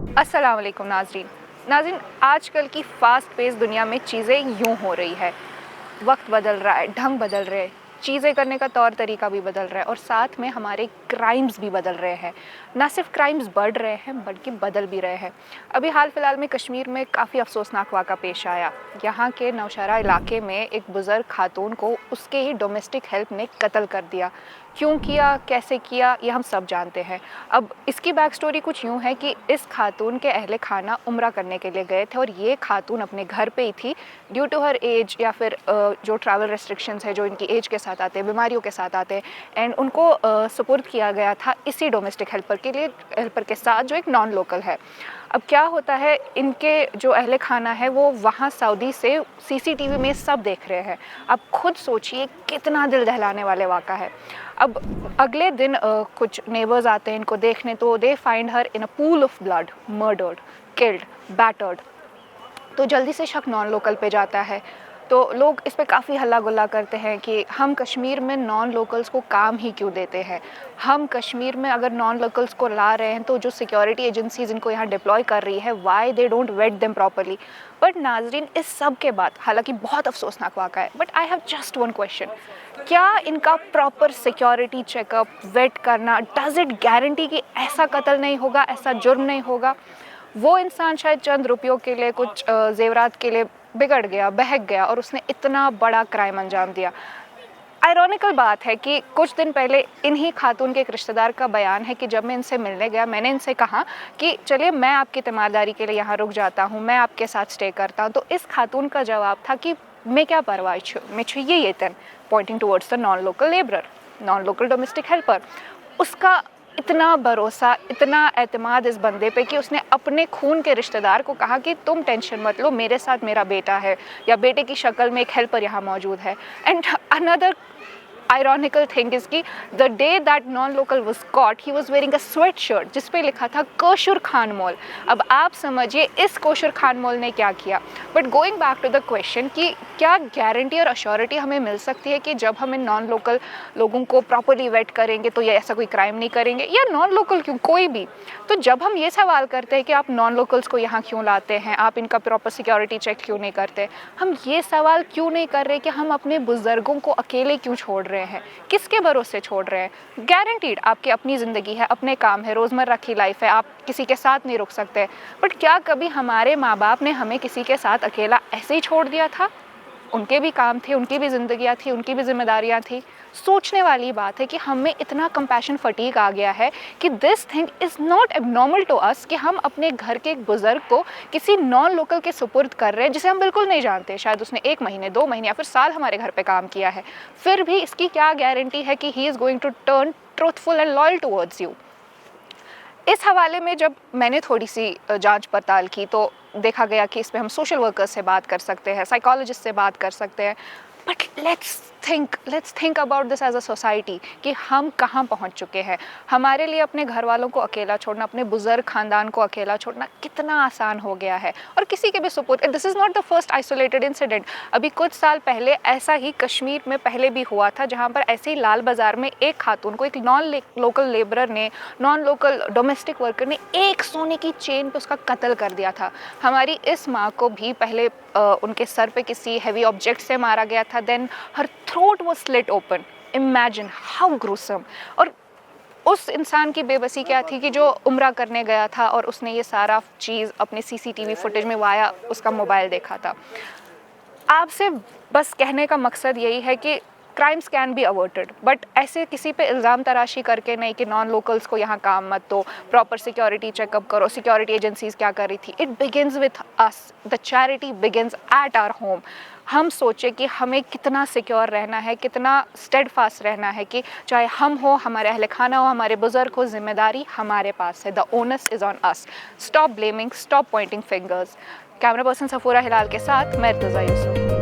अस्सलाम वालेकुम नाज़रीन, आजकल की फ़ास्ट पेस दुनिया में चीज़ें यूँ हो रही है। वक्त बदल रहा है, ढंग बदल रहे हैं, चीज़ें करने का तौर तरीका भी बदल रहा है और साथ में हमारे क्राइम्स भी बदल रहे हैं। ना सिर्फ क्राइम्स बढ़ रहे हैं बल्कि बदल भी रहे हैं। अभी हाल फिलहाल में कश्मीर में काफ़ी अफसोसनाक वाक़ा पेश आया। यहाँ के नौशहरा इलाके में एक बुज़ुर्ग खातून को उसके ही डोमेस्टिक हेल्प ने कत्ल कर दिया। क्यों किया, कैसे किया, ये हम सब जानते हैं। अब इसकी बैक स्टोरी कुछ यूँ है कि इस खातून के अहले खाना उम्रा करने के लिए गए थे और ये खातून अपने घर पे ही थी। ड्यू टू हर एज या फिर जो ट्रैवल रेस्ट्रिक्शंस है जो इनकी एज के साथ आते हैं, बीमारियों के साथ आते हैं, एंड उनको सुपुर्द किया गया था इसी डोमेस्टिक हेल्पर के साथ जो एक नॉन लोकल है। अब क्या होता है, इनके जो अहले खाना है वो वहाँ सऊदी से सीसीटीवी में सब देख रहे हैं। अब खुद सोचिए कितना दिल दहलाने वाले वाक़ा है। अब अगले दिन कुछ नेबर्स आते हैं इनको देखने, तो they find her in a pool of blood, murdered, killed, battered. तो जल्दी से शक नॉन लोकल पे जाता है। तो लोग इस पे काफ़ी हल्ला गुल्ला करते हैं कि हम कश्मीर में नॉन लोकल्स को काम ही क्यों देते हैं। हम कश्मीर में अगर नॉन लोकल्स को ला रहे हैं तो जो सिक्योरिटी एजेंसीज इनको यहाँ डिप्लॉय कर रही है, why they don't vet them properly. But नाजरीन, इस सब के बाद, हालांकि बहुत अफसोसनाक वाक़ा है, but I have just one question. क्या इनका प्रॉपर सिक्योरिटी चेकअप, वेट करना, डज इट गारंटी कि ऐसा कत्ल नहीं होगा, ऐसा जुर्म नहीं होगा? वो इंसान शायद चंद रुपयों के लिए, कुछ जेवरात के लिए बिगड़ गया, बहक गया और उसने इतना बड़ा क्राइम अंजाम दिया। आयरॉनिकल बात है कि कुछ दिन पहले इन्हीं खातून के एक रिश्तेदार का बयान है कि जब मैं इनसे मिलने गया, मैंने इनसे कहा कि चलिए मैं आपकी तीमारदारी के लिए यहाँ रुक जाता हूँ, मैं आपके साथ स्टे करता हूँ। तो इस खातून का जवाब था कि मैं क्या परवाह छू, मैं छू ये तन, pointing towards the non local labourer, non local domestic helper. उसका इतना भरोसा, इतना एतमाद इस बंदे पे कि उसने अपने खून के रिश्तेदार को कहा कि तुम टेंशन मत लो, मेरे साथ मेरा बेटा है या बेटे की शक्ल में एक हेल्पर यहाँ मौजूद है। And another ironical thing is कि the day that non-local was caught, he was wearing a sweatshirt जिस पे लिखा था कोशुर खान मॉल। अब आप समझिए इस कोशुर खान मॉल ने क्या किया। But going back to the question कि क्या गारंटी और अश्योरिटी हमें मिल सकती है कि जब हम इन नॉन लोकल लोगों को प्रॉपरली वेट करेंगे तो ये ऐसा कोई क्राइम नहीं करेंगे, या नॉन लोकल क्यों, कोई भी। तो जब हम ये सवाल करते हैं कि आप नॉन लोकल्स को यहाँ क्यों लाते हैं, आप इनका प्रॉपर सिक्योरिटी चेक क्यों नहीं करते, हम ये सवाल क्यों नहीं कर रहे कि हम अपने बुजुर्गों को अकेले क्यों छोड़ रहे हैं, किसके भरोसे छोड़ रहे हैं। गारंटीड आपकी अपनी ज़िंदगी है, अपने काम है, रोज़मर्रा की लाइफ है, आप किसी के साथ नहीं रुक सकते। बट क्या कभी हमारे माँ बाप ने हमें किसी के साथ अकेला ऐसे ही छोड़ दिया था? उनके भी काम थे, उनकी भी ज़िंदगियाँ थी, उनकी भी जिम्मेदारियाँ थी। सोचने वाली बात है कि हमें इतना कंपैशन फटीग आ गया है कि this thing is not abnormal to us कि हम अपने घर के एक बुज़ुर्ग को किसी नॉन लोकल के सुपुर्द कर रहे हैं जिसे हम बिल्कुल नहीं जानते। शायद उसने 1 महीने, 2 महीने या फिर साल हमारे घर पे काम किया है, फिर भी इसकी क्या गारंटी है कि he is going to turn truthful and loyal towards you. इस हवाले में जब मैंने थोड़ी सी जांच पड़ताल की तो देखा गया कि इस पे हम सोशल वर्कर्स से बात कर सकते हैं, साइकोलॉजिस्ट से बात कर सकते हैं। But let's think about this as a society कि हम कहाँ पहुँच चुके हैं। हमारे लिए अपने घर वालों को अकेला छोड़ना, अपने बुजुर्ग ख़ानदान को अकेला छोड़ना कितना आसान हो गया है। और किसी के भी support, this is not the first isolated incident. अभी कुछ साल पहले ऐसा ही कश्मीर में पहले भी हुआ था, जहाँ पर ऐसे ही लाल बाज़ार में एक खातून को एक नॉन लोकल लेबरर ने, नॉन लोकल डोमेस्टिक वर्कर ने एक सोने की चेन पे उसका कत्ल कर दिया था। हमारी इस माँ को भी पहले उनके सर पे किसी हैवी ऑब्जेक्ट से मारा गया था, then her throat was slit open. Imagine how gruesome. और उस इंसान की बेबसी क्या थी कि जो उम्रा करने गया था और उसने ये सारा चीज़ अपने सीसीटीवी फुटेज में वाया उसका मोबाइल देखा था। आपसे बस कहने का मकसद यही है कि crimes can be averted, but ऐसे किसी पे इल्ज़ाम तराशी करके नहीं कि नॉन लोकल्स को यहाँ काम मत दो, प्रॉपर सिक्योरिटी चेकअप करो, सिक्योरिटी एजेंसीज क्या कर रही थी। It begins with us, the charity begins at our home. हम सोचें कि हमें कितना सिक्योर रहना है, कितना स्टेडफास्ट रहना है कि चाहे हम हो, हमारे अहल खाना हो, हमारे बुजुर्ग हो, जिम्मेदारी हमारे पास है। The onus is on us. Stop blaming, stop pointing fingers. Camera person Safoora Hilal के साथ मैं इर्तज़ा यूसुफ।